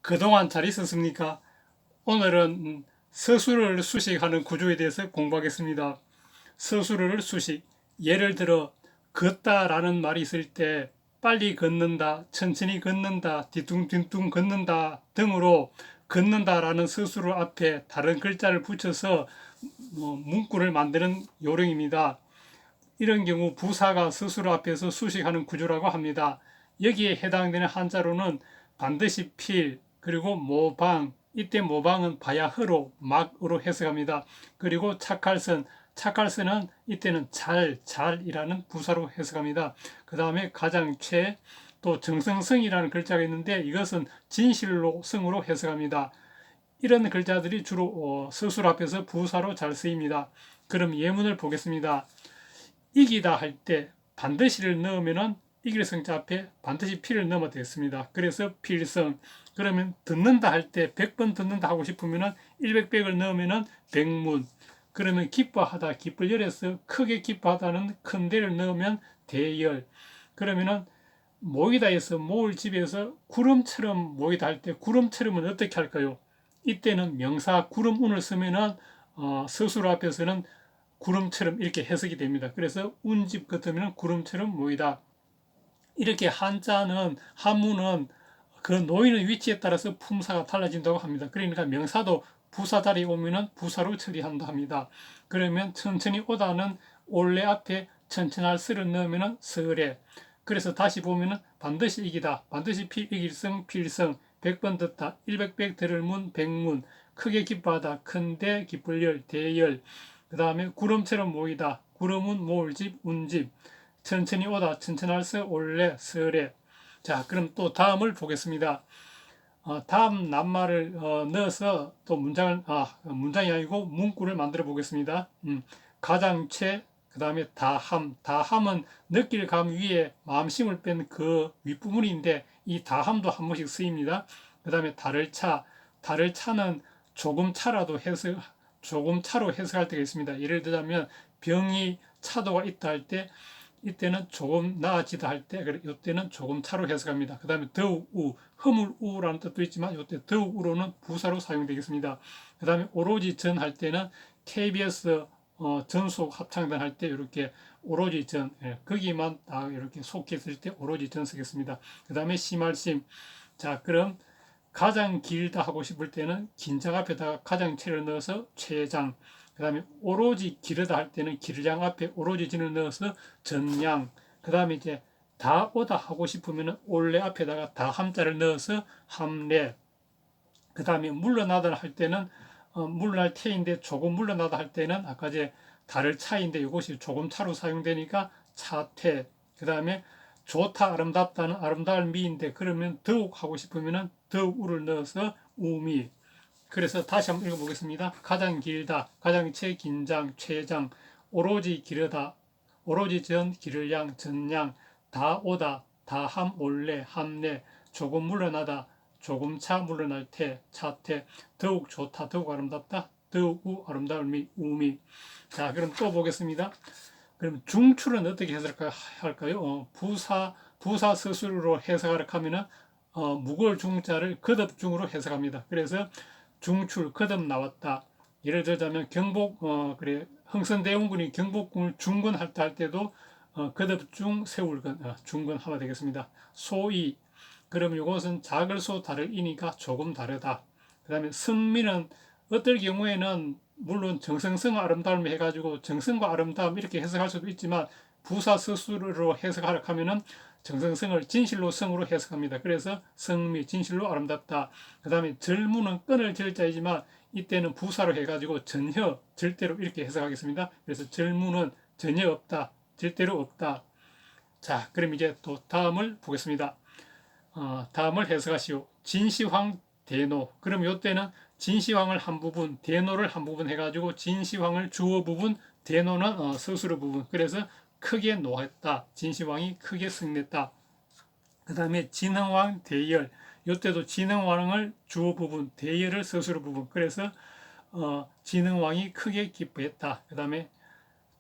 그동안 잘 있었습니까? 오늘은 서술어를 수식하는 구조에 대해서 공부하겠습니다. 서술어를 수식. 예를 들어 걷다라는 말이 있을 때 빨리 걷는다, 천천히 걷는다, 뒤뚱뒤뚱 걷는다 등으로 걷는다라는 서술어 앞에 다른 글자를 붙여서 문구를 만드는 요령입니다. 이런 경우 부사가 서술어 앞에서 수식하는 구조라고 합니다. 여기에 해당되는 한자로는 반드시 필, 그리고 모방, 이때 모방은 바야흐로, 막으로 해석합니다. 그리고 착할선, 착할선은 이때는 잘이라는 부사로 해석합니다. 그 다음에 가장최, 또 정성성이라는 글자가 있는데 이것은 진실로 성으로 해석합니다. 이런 글자들이 주로 서술 앞에서 부사로 잘 쓰입니다. 그럼 예문을 보겠습니다. 이기다 할 때 반드시를 넣으면은 이길 성자 앞에 반드시 피를 넣으면 되겠습니다. 그래서 필성. 그러면 듣는다 할 때 100번 듣는다 하고 싶으면은 100백을 넣으면은 백문. 그러면 기뻐하다, 기쁠 열에서 크게 기뻐하다는 큰 대를 넣으면 대열. 그러면은 모이다에서 모을 집에서 구름처럼 모이다 할 때 구름처럼은 어떻게 할까요? 이때는 명사 구름운을 쓰면은 서술 앞에서는 구름처럼 이렇게 해석이 됩니다. 그래서 운집 같으면 구름처럼 모이다. 이렇게 한자는 한문은 그 놓이는 위치에 따라서 품사가 달라진다고 합니다. 그러니까 명사도 부사 자리에 오면은 부사로 처리한다 합니다. 그러면 천천히 오다는 올래 앞에 천천할 스를 넣으면은 서래. 그래서 다시 보면은 반드시 이기다, 반드시 이길성, 필성, 100번 듣다, 100백 들을 문, 백문, 크게 기뻐하다, 큰데 기쁠 열, 대열. 그 다음에 구름처럼 모이다, 구름은 모을 집, 운집. 천천히 오다, 천천할서, 올래, 서래. 자, 그럼 또 다음을 보겠습니다. 다음 낱말을 넣어서 또 문장이 아니고 문구를 만들어 보겠습니다. 가장체, 그 다음에 다함. 다함은 느낄 감 위에 마음심을 뺀 그 윗부분인데 이 다함도 한 번씩 쓰입니다. 그 다음에 달을 차. 달을 차는 조금 차로 해석할 때가 있습니다. 예를 들자면 병이 차도가 있다 할 때 이때는 조금 나아지다 할 때, 이때는 조금 차로 해석합니다. 그 다음에 더욱 우, 허물 우라는 뜻도 있지만 이때 더욱 우로는 부사로 사용되겠습니다. 그 다음에 오로지 전 할 때는 KBS 전속 합창단 할 때 이렇게 오로지 전, 거기만 딱 이렇게 속했을 때 오로지 전 쓰겠습니다. 그 다음에 심할심. 자, 그럼 가장 길다 하고 싶을 때는 긴장 앞에다가 가장 채를 넣어서 최장. 그 다음에 오로지 기르다 할 때는 기르장 앞에 오로지 진을 넣어서 전량. 그 다음에 이제 다 오다 하고 싶으면 올래 앞에다가 다 함자를 넣어서 함래. 그 다음에 물러나다 할 때는 물러날 태인데 조금 물러나다 할 때는 아까 이제 다를 차인데 이것이 조금 차로 사용되니까 차태. 그 다음에 좋다 아름답다는 아름다울 미인데 그러면 더욱 하고 싶으면 더욱 우를 넣어서 우미. 그래서 다시 한번 읽어보겠습니다. 가장 길다, 가장 최긴장, 최장, 오로지 기르다, 오로지 전, 기를 양, 전양, 다 오다, 다함 올래, 함내, 조금 물러나다, 조금 차 물러날 때, 차태, 더욱 좋다, 더욱 아름답다, 더욱 아름다울 미, 우미. 자, 그럼 또 보겠습니다. 그럼 중출은 어떻게 해석할까요? 부사 서술로 해석하려 하면은 무거울 중자를 거듭중으로 해석합니다. 그래서 중출, 거듭 나왔다. 예를 들자면 흥선대원군이 경복궁을 중건할 때도 거듭중 세울건, 중건하면 되겠습니다. 소이, 그럼 이것은 작을 소 다를 이니까 조금 다르다. 그 다음에 성미는 어떨 경우에는 물론 정성성 아름다움 해가지고 정성과 아름다움 이렇게 해석할 수도 있지만 부사 서술로 해석하려 하면은 정성성을 진실로 성으로 해석합니다. 그래서 성미, 진실로 아름답다. 그 다음에 절무는 끊을 절자이지만 이때는 부사로 해가지고 전혀, 절대로 이렇게 해석하겠습니다. 그래서 절무는 전혀 없다, 절대로 없다. 자, 그럼 이제 또 다음을 보겠습니다. 다음을 해석하시오. 진시황 대노. 그럼 이때는 진시황을 한 부분, 대노를 한 부분 해가지고 진시황을 주어 부분, 대노는 서술어 부분. 그래서 크게 노했다. 진시황이 크게 승렸다. 그 다음에 진흥왕 대열. 이때도 진흥왕을 주어 부분, 대열을 서술어 부분. 그래서 진흥왕이 크게 기뻐했다. 그 다음에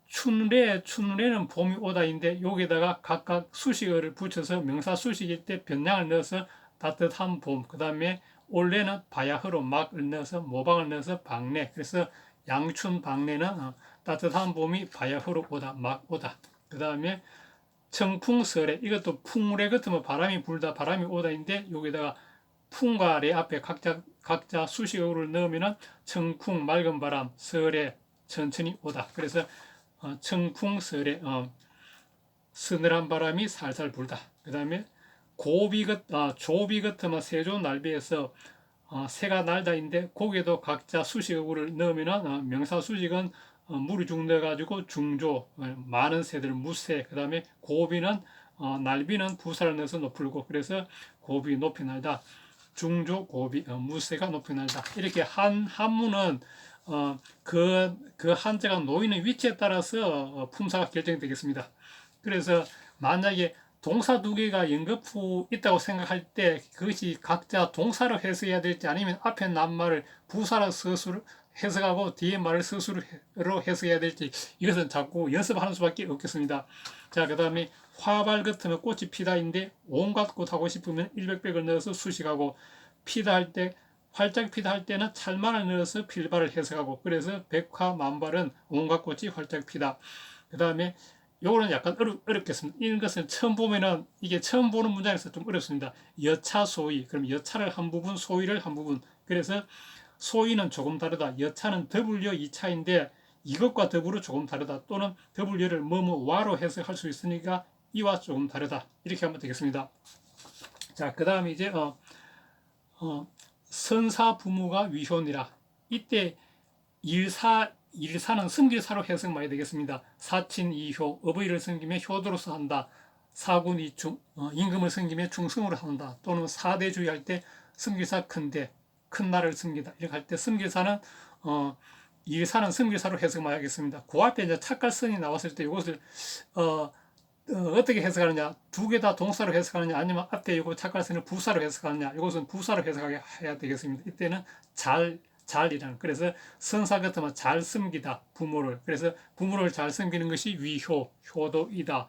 춘래는 봄이 오다인데 여기다가 각각 수식어를 붙여서 명사 수식일 때 변량을 넣어서 따뜻한 봄, 그 다음에 올해는 바야흐로 막을 넣어서 모방을 넣어서 박내. 그래서 양춘 박내는 따뜻한 봄이 바야흐로 오다 막 오다. 그 다음에 청풍설에 이것도 풍래 같으면 바람이 불다 바람이 오다인데 여기다가 풍과 래 앞에 각자 수식어를 넣으면은 청풍 맑은 바람 설에 천천히 오다. 그래서 청풍설에 서늘한 바람이 살살 불다. 그 다음에 조비 같으면 세조날비에서 새가 날다인데 거기에도 각자 수식어를 넣으면은 명사 수식은 물이 죽내 가지고 중조 많은 새들 무새. 그 다음에 고비는 날비는 부사를 넣어서 높을고 그래서 고비 높이 날다. 중조 고비 무새가 높이 날다. 이렇게 한문은 그 한자가 놓이는 위치에 따라서 품사가 결정되겠습니다. 그래서 만약에 동사 두 개가 연거푸 있다고 생각할 때 그것이 각자 동사로 해석해야 될지 아니면 앞에 낱말을 부사로 서술을 해석하고 뒤에 말을 서술로 해석해야 될지 이것은 자꾸 연습하는 수밖에 없겠습니다. 자, 그 다음에 화발 같으면 꽃이 피다인데 온갖 꽃 하고 싶으면 일백백을 넣어서 수식하고 피다 할 때 활짝 피다 할 때는 찰만을 넣어서 필발을 해석하고 그래서 백화만발은 온갖 꽃이 활짝 피다. 그 다음에 요거는 약간 어렵겠습니다. 이런 것은 처음 보면은 이게 처음 보는 문장에서 좀 어렵습니다. 여차 소위. 그럼 여차를 한 부분, 소위를 한 부분. 그래서 소위는 조금 다르다. 여차는 W 2차인데 이것과 더불어 조금 다르다. 또는 W를 뭐뭐와로 해석할 수 있으니까 이와 조금 다르다. 이렇게 하면 되겠습니다. 자, 그 다음에 이제 선사 부모가 위효니라. 이때 일사는 승질사로 해석 많이 되겠습니다. 사친 이효, 어버이를 섬기며 효도로서 한다. 사군 이충, 임금을 섬기며 충성으로 한다. 또는 사대주의 할 때 승질사 큰대, 큰 나라를 섬기다. 이렇게 할 때 승질사는 일사는 승질사로 해석 많이 하겠습니다. 그 앞에 이제 착갈선이 나왔을 때 이것을 어떻게 해석하느냐, 두 개 다 동사로 해석하느냐, 아니면 앞에 이거 착갈선을 부사로 해석하느냐, 이것은 부사로 해석하게 해야 되겠습니다. 이때는 잘이라는. 그래서 선사 같으면 잘 섬기다 부모를. 그래서 부모를 잘 섬기는 것이 위효, 효도이다.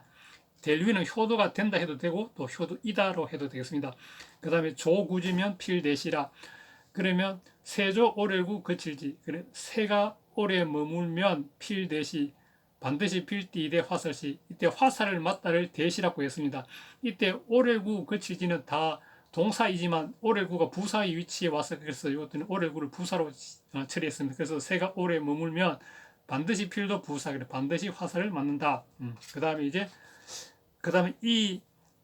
될 위는 효도가 된다 해도 되고 또 효도이다로 해도 되겠습니다. 그 다음에 조구지면 필대시라. 그러면 세조 오래구 거칠지. 그래 새가 오래 머물면 필대시. 반드시 필띠대 화살시. 이때 화살을 맞다를 대시라고 했습니다. 이때 오래구 거칠지는 다 동사이지만 오래구가 부사의 위치에 와서 그래서 이것들은 오래구를 부사로 처리했습니다. 그래서 새가 오래 머물면 반드시 필도 부사, 그래 반드시 화살을 맞는다. 그 다음에 이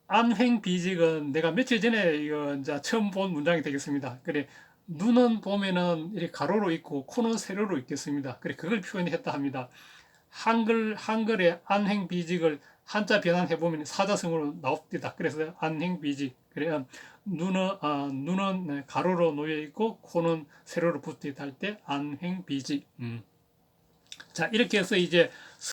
안횡비직은 내가 며칠 전에 이거 이제 처음 본 문장이 되겠습니다. 그래 눈은 보면은 이렇게 가로로 있고 코는 세로로 있겠습니다. 그래 그걸 표현했다 합니다. 한글의 안횡비직을 한자 변환해 보면 사자성어로 나옵니다. 그래서 안횡비직. 그래 눈은 가로로 놓여 있고 코는 세로로 붙어 있다 할 때 안횡비직. 자, 이렇게 해서 이제